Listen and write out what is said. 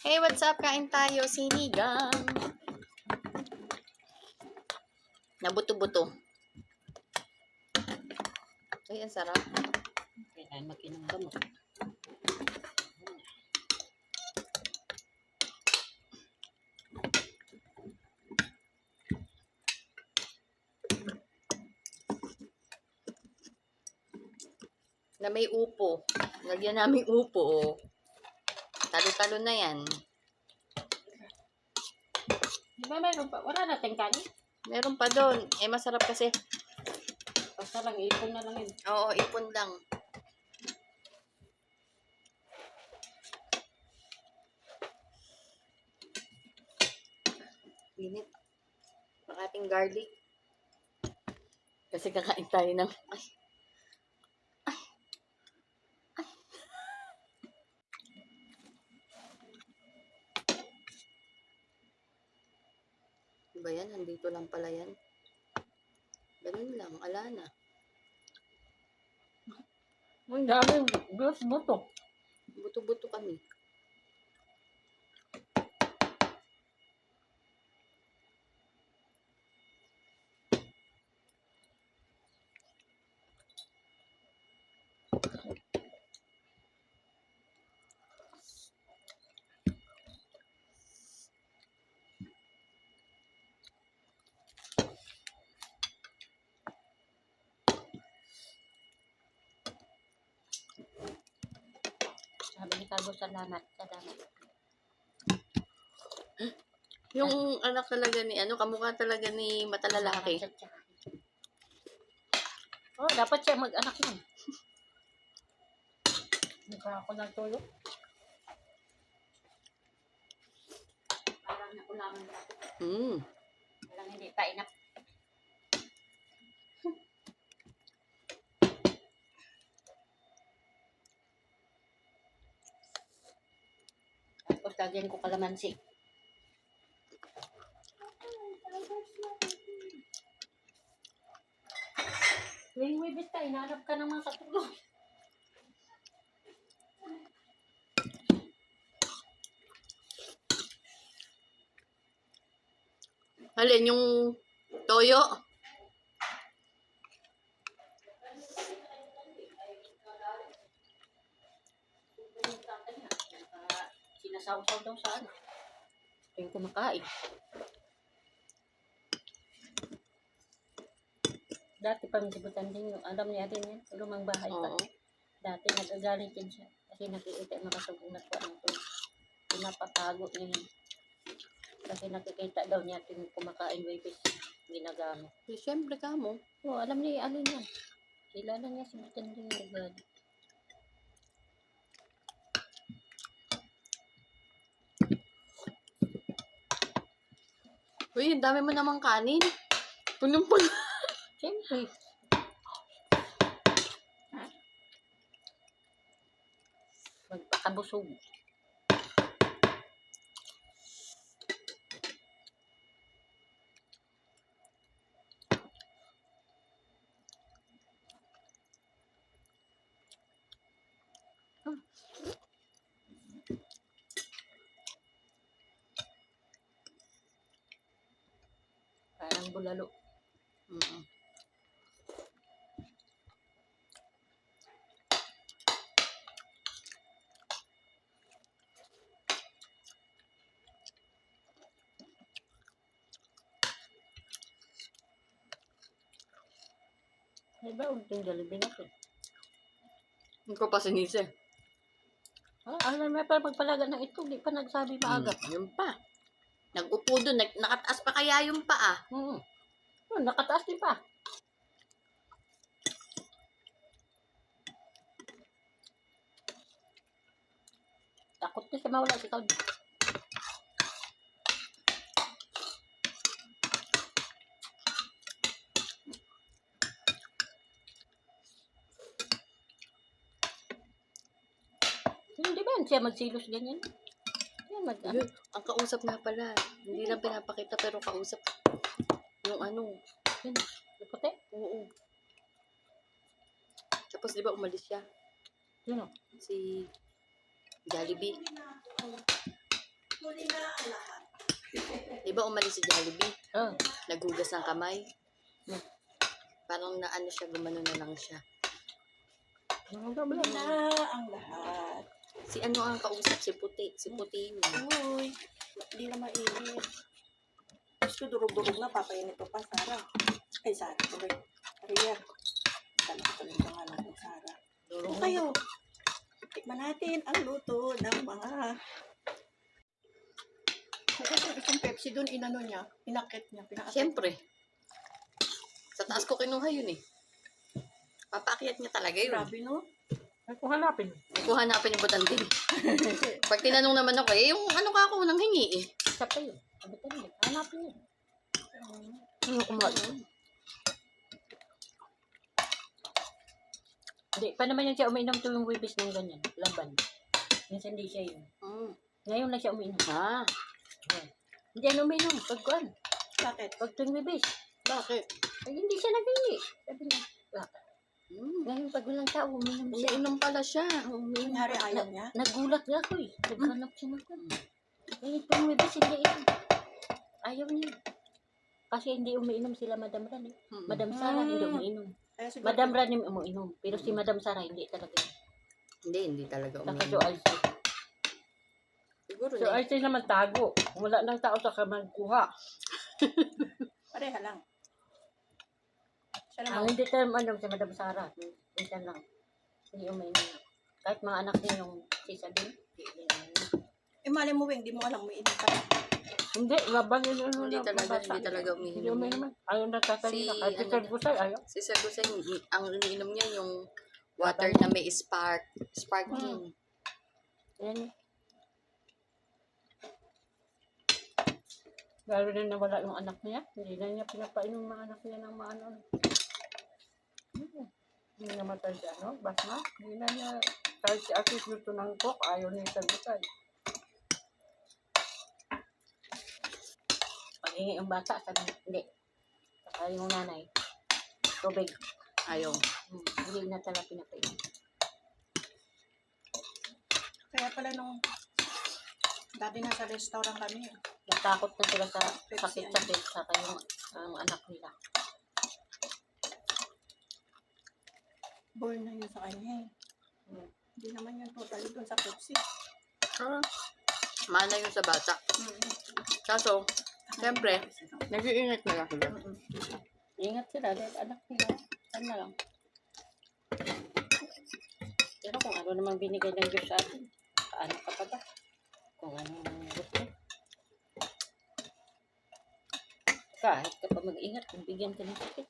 Hey, what's up? Kain tayo, sinigang. Nabuto-buto. Ay, ang sarap. Kailangan mag-inom gamot. Na may upo. Lagyan namin upo. Oh. Talo-talo na yan. Di ba meron pa? Wala natin kanin. Meron pa doon. Eh, masarap kasi. Basta lang, ipon na lang yun. Oo, ipon lang. Init. Ang ating garlic. Kasi kakain tayo ng... Ay. Ba yan? Nandito lang pala yan. Ganun lang. Ala na. Ang daming buto. Buto-buto kami. Sabi ni Carbo, salamat. Salamat. Yung anak talaga ni, kamukha talaga ni matalalaki. Oh, dapat siya mag-anak yun. Mukha ako natulog. Parang nakulaman ako. Parang hindi pa inap. Tapos lagyan ko kalamansi. Wibit ka, inaarap ka naman sa tulog. Halin yung toyo. Sinasaw-saw daw sa ano. Yung kumakain. Dati pamisibutan din yung alam niya din yan. Lumang bahay pa. Oo. Dati nagagalit din siya. Kasi nakikita yung makasugunat ko ano to. Pinapatago niya yun. Kasi nakikita daw niya yung kumakain wipis. Ginagamit. Eh, siyempre ka mo. Oo, alam niya ano niya. Kilala niya si Butan din yung ugali. Uy, ang dami mo namang kanin. Punong-puno. Siyempre. Magpakabusog. Parang bulalo. Diba, unting Jollibee na to. Hindi ko pa sinisi. Alam mo pa magpalaga ng ito, di pa nagsabi maaga. Yung pa. Nag-upo doon. Nakataas pa kaya yung paa. Oh, nakataas din pa. Takot na siya mawala si Cloud. Hindi ba siya magsilos ganyan? Yan, Yun, ang kausap nga pala. Hindi lang pinapakita pero kausap. Yung Yan, puti. Oo. Tapos di ba umalis siya? Yun o. Si Jollibee. Huli na ang lahat. Di ba umalis si Jollibee? Oh. Naghugas ng kamay. Hmm. Parang na ano siya, gumano na lang siya. Huli na ang lahat. Si ano ang kausap? Si Puti. Si Puti yun. Uy, hindi na mainit. Gusto durog-durog na, papainit ko pa, Sara. Ay, Sara, tuloy. Maria. Tala ko tuloy pa nga lang kung Sara. O kayo, tikman natin ang luto ng mga... Kasi yung isang Pepsi doon, inano niya, inakit niya, pinakakit. Siyempre. Sa taas ko kinuha yun eh. Papaakyat niya talaga yun. Grabe, no? Ay, kung hanapin. Kuha hanapin yung butandin. Pag tinanong naman ako, eh, yung ano ka ako nang hingi eh. Isa pa yun. Sabi ka rin. Hanapin yun. Ano kumain? Hindi, pa naman yan siya umiinom tuwing wibis ng ganyan. Laban. Minsan hindi siya yun. Mm. Ngayon lang siya umiinom. Ah, Hindi yan umiinom. Pagkuhan. Bakit? Pag tuwing wibis. bakit? Ay, hindi siya naghingi. Sabi niya. Bakit? Mm. Ngayon pag walang tao, umiinom siya. Umiinom pala siya. Umiinom. Kunyari ayaw niya? Nagulat nga ako eh. Naghanap siya ng kan. Ngayon tuwing wibis, hindi inom. Ayaw niya. Kasi hindi umiinom sila Madam Ran eh. Mm. Madam Sara hindi umiinom. Kaya siguro, Madam Ran yung umiinom. Pero si Madam Sara hindi talaga. Hindi talaga Saka umiinom. so Alcay. Siguro So na. Alcay naman tago. Wala nang tao sa kamagkuha. pareha lang. Siya Ang naman, hindi tayo ano si Madam Sara. Minsan lang. Hindi umiinom. Kahit mga anak niya yung sisa din. Hindi umiinom. mali mo, Weng, di mo alam, umiinom ka. Hindi, laban yun. Hindi talaga Hindi umiinom. umiinom. Ayaw na tatay Si, na. Kahit si ano Sir Gusay, ayaw. Si Sir Gusay, ang iniinom niya yung water na may sparkling. Yan eh. Lalo na nawala yung anak niya. Hindi na niya pinapainom yung mga anak niya ng mga ano. Hindi namatay si ano, Basma. Hindi na niya, kahit si Atis gusto ng coke, ayaw niya sa gusay. Pag-hingi yung bata, sabi niya, hindi. Saka yung nanay, tubig. Ayaw. Hindi na talaga pinapainom. Kaya pala nung dati nasa restaurant kami, Natakot na sila sa sakit-sakit sa yung anak nila. born na yun sa kanya eh. Hmm. Hindi naman yun totally doon sa Pepsi. Ah, mana yun sa bata. Kaso, siyempre, nag-iingat na lang sila. Ingat sila dahil anak nila. Saan na lang. Pero kung ano namang binigay ng Diyos sa atin, paano ka pa ba? Kung ano namang gusto. Kahit ka pa mag-ingat, kung bigyan ka ng sakit.